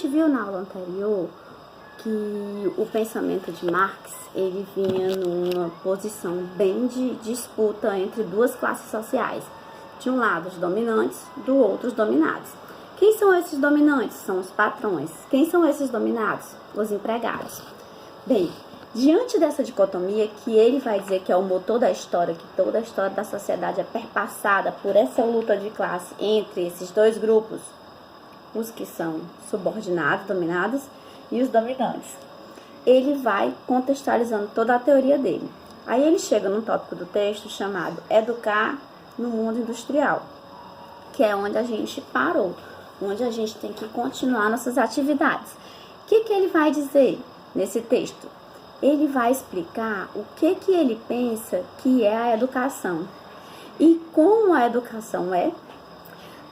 viu na aula anterior que o pensamento de Marx, ele vinha numa posição bem de disputa entre duas classes sociais. De um lado os dominantes, do outro os dominados. Quem são esses dominantes? São os patrões. Quem são esses dominados? Os empregados. Bem, diante dessa dicotomia, que ele vai dizer que é o motor da história, que toda a história da sociedade é perpassada por essa luta de classe entre esses dois grupos, os que são subordinados, dominados, e os dominantes. Ele vai contextualizando toda a teoria dele. Aí ele chega num tópico do texto chamado Educar no Mundo Industrial, que é onde a gente parou, onde a gente tem que continuar nossas atividades. O que ele vai dizer nesse texto? Ele vai explicar o que ele pensa que é a educação e como a educação é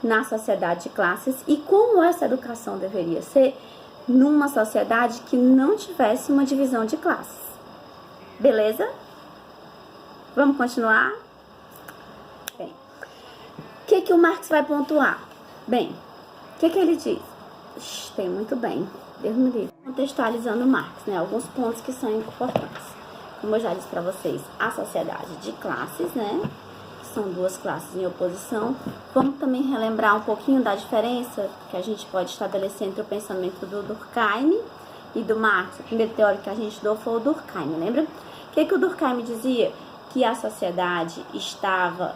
na sociedade de classes e como essa educação deveria ser numa sociedade que não tivesse uma divisão de classes. Beleza? Vamos continuar? Bem, o que o Marx vai pontuar? Bem, o que ele diz? Tem muito bem, Deus me livre. Contextualizando Marx, né? Alguns pontos que são importantes. Como eu já disse para vocês, a sociedade de classes, né? São duas classes em oposição. Vamos também relembrar um pouquinho da diferença que a gente pode estabelecer entre o pensamento do Durkheim e do Marx. O primeiro teórico que a gente deu foi o Durkheim, lembra? O que o Durkheim dizia? Que a sociedade estava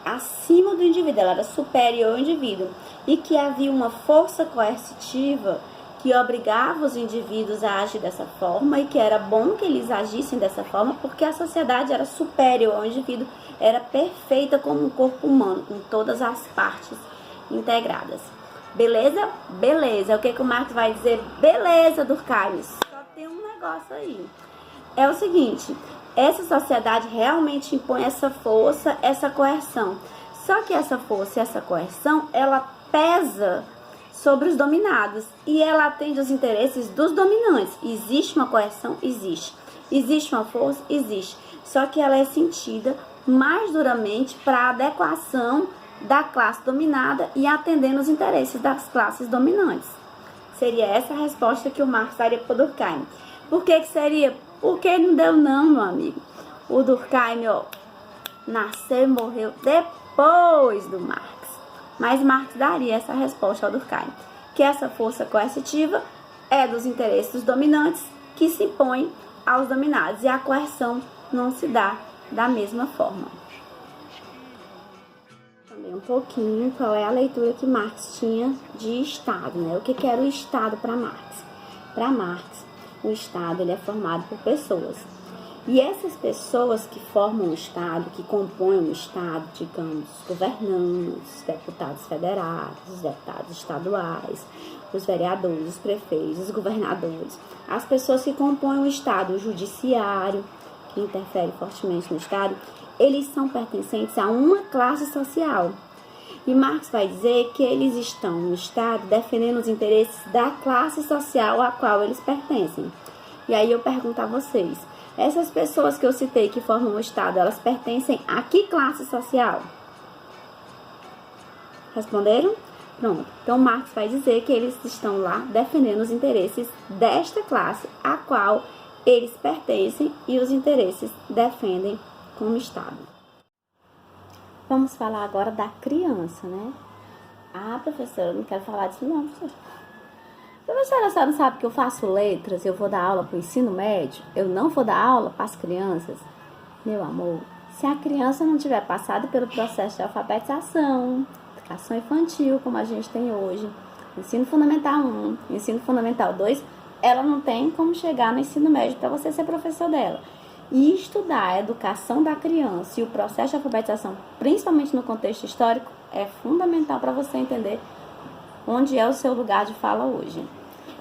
acima do indivíduo, ela era superior ao indivíduo, e que havia uma força coercitiva que obrigava os indivíduos a agir dessa forma e que era bom que eles agissem dessa forma porque a sociedade era superior ao indivíduo, era perfeita como um corpo humano, com todas as partes integradas. Beleza? Beleza. O que o Marx vai dizer? Beleza, Durkheim. Só tem um negócio aí. É o seguinte, essa sociedade realmente impõe essa força, essa coerção. Só que essa força e essa coerção, ela pesa sobre os dominados e ela atende aos interesses dos dominantes. Existe uma coerção? Existe. Existe uma força? Existe. Só que ela é sentida mais duramente para a adequação da classe dominada e atendendo os interesses das classes dominantes. Seria essa a resposta que o Marx daria para o Durkheim. Por que seria? Porque não deu não, meu amigo. O Durkheim, nasceu e morreu depois do Marx. Mas Marx daria essa resposta ao Durkheim, que essa força coercitiva é dos interesses dos dominantes que se impõe aos dominados e a coerção não se dá da mesma forma. Também um pouquinho qual é a leitura que Marx tinha de Estado, né? O que era o Estado para Marx? Para Marx, o Estado ele é formado por pessoas. E essas pessoas que formam o Estado, que compõem o Estado, digamos, os governantes, os deputados federais, os deputados estaduais, os vereadores, os prefeitos, os governadores, as pessoas que compõem o Estado, o judiciário, que interfere fortemente no Estado, eles são pertencentes a uma classe social. E Marx vai dizer que eles estão no Estado defendendo os interesses da classe social a qual eles pertencem. E aí eu pergunto a vocês, essas pessoas que eu citei que formam o Estado, elas pertencem a que classe social? Responderam? Pronto. Então Marx vai dizer que eles estão lá defendendo os interesses desta classe a qual eles pertencem e os interesses defendem como Estado. Vamos falar agora da criança, né? Ah, professora, eu não quero falar disso não, professora. Professora, a senhora não sabe que eu faço letras, eu vou dar aula para o ensino médio, eu não vou dar aula para as crianças? Meu amor, se a criança não tiver passado pelo processo de alfabetização, educação infantil, como a gente tem hoje, ensino fundamental 1, ensino fundamental 2, ela não tem como chegar no ensino médio para você ser professor dela. E estudar a educação da criança e o processo de alfabetização, principalmente no contexto histórico, é fundamental para você entender onde é o seu lugar de fala hoje.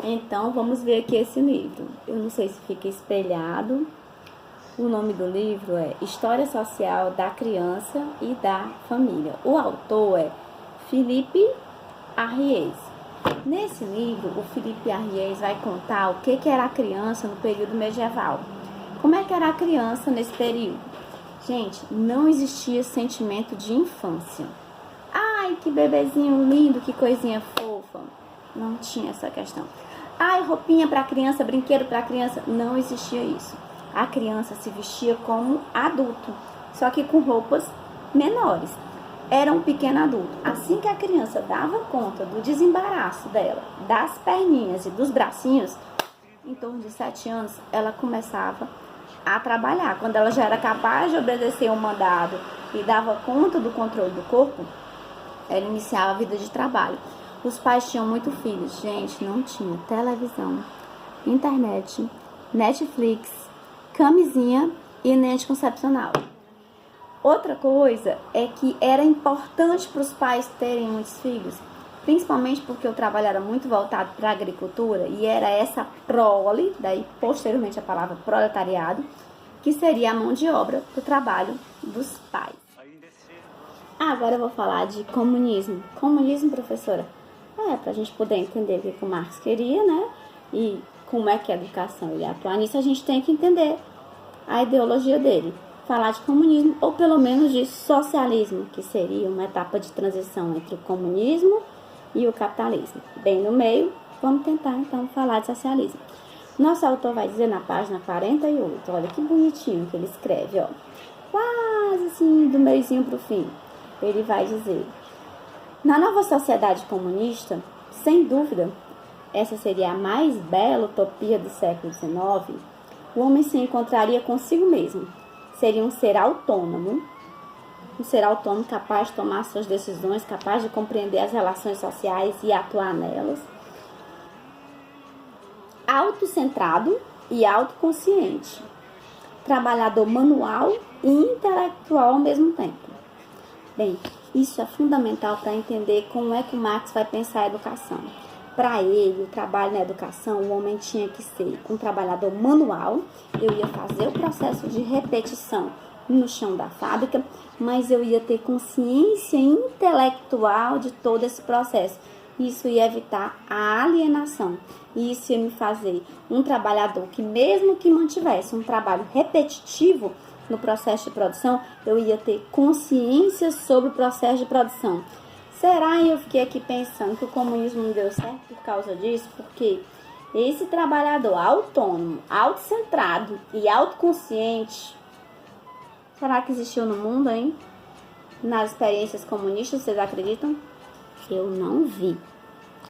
Então, vamos ver aqui esse livro. Eu não sei se fica espelhado. O nome do livro é História Social da Criança e da Família. O autor é Philippe Ariès. Nesse livro, o Philippe Ariès vai contar o que era a criança no período medieval. Como é que era a criança nesse período? Gente, não existia sentimento de infância. Ai, que bebezinho lindo, que coisinha fofa. Não tinha essa questão. Ai, roupinha para criança, brinquedo para criança. Não existia isso. A criança se vestia como adulto, só que com roupas menores. Era um pequeno adulto. Assim que a criança dava conta do desembaraço dela, das perninhas e dos bracinhos, em torno de 7 anos, ela começava a trabalhar. Quando ela já era capaz de obedecer um mandado e dava conta do controle do corpo, ela iniciava a vida de trabalho. Os pais tinham muito filhos. Gente, não tinha televisão, internet, Netflix, camisinha e nem anticoncepcional. Outra coisa é que era importante para os pais terem muitos filhos, principalmente porque o trabalho era muito voltado para a agricultura e era essa prole, daí posteriormente a palavra proletariado, que seria a mão de obra do trabalho dos pais. Agora eu vou falar de comunismo. Comunismo, professora? Para a gente poder entender o que o Marx queria, né? E como é que a educação ia atuar nisso, a gente tem que entender a ideologia dele. Falar de comunismo, ou pelo menos de socialismo, que seria uma etapa de transição entre o comunismo e o capitalismo. Bem no meio, vamos tentar então falar de socialismo. Nosso autor vai dizer na página 48, olha que bonitinho que ele escreve, ó, quase assim do meiozinho para o fim. Ele vai dizer: na nova sociedade comunista, sem dúvida, essa seria a mais bela utopia do século XIX, o homem se encontraria consigo mesmo. Seria um ser autônomo capaz de tomar suas decisões, capaz de compreender as relações sociais e atuar nelas, autocentrado e autoconsciente, trabalhador manual e intelectual ao mesmo tempo. Bem, isso é fundamental para entender como é que o Marx vai pensar a educação. Para ele, o trabalho na educação, o homem tinha que ser um trabalhador manual. Eu ia fazer o processo de repetição no chão da fábrica, mas eu ia ter consciência intelectual de todo esse processo. Isso ia evitar a alienação. E isso ia me fazer um trabalhador que, mesmo que mantivesse um trabalho repetitivo no processo de produção, eu ia ter consciência sobre o processo de produção. Será? Eu fiquei aqui pensando que o comunismo não deu certo por causa disso, porque esse trabalhador autônomo, autocentrado e autoconsciente, será que existiu no mundo, hein? Nas experiências comunistas, vocês acreditam? Eu não vi.